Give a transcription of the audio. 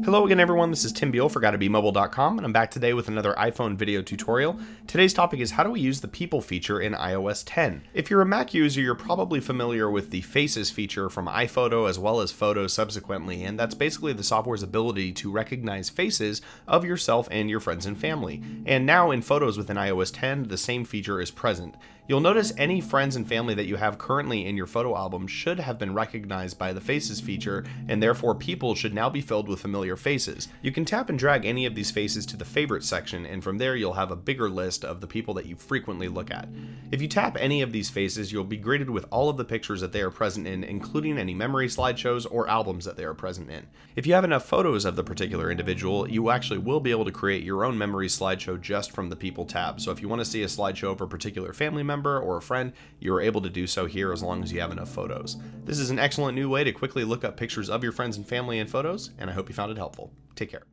Hello again everyone, this is Tim Beal for GottaBeMobile.com, and I'm back today with another iPhone video tutorial. Today's topic is how do we use the People feature in iOS 10. If you're a Mac user, you're probably familiar with the Faces feature from iPhoto as well as Photo subsequently, and that's basically the software's ability to recognize faces of yourself and your friends and family. And now in Photos within iOS 10, the same feature is present. You'll notice any friends and family that you have currently in your photo album should have been recognized by the Faces feature, and therefore People should now be filled with familiar faces. You can tap and drag any of these faces to the Favorites section, and from there you'll have a bigger list of the people that you frequently look at. If you tap any of these faces, you'll be greeted with all of the pictures that they are present in, including any memory slideshows or albums that they are present in. If you have enough photos of the particular individual, you actually will be able to create your own memory slideshow just from the People tab. So if you want to see a slideshow of a particular family member or a friend, you're able to do so here as long as you have enough photos. This is an excellent new way to quickly look up pictures of your friends and family in Photos, and I hope you found it helpful. Take care.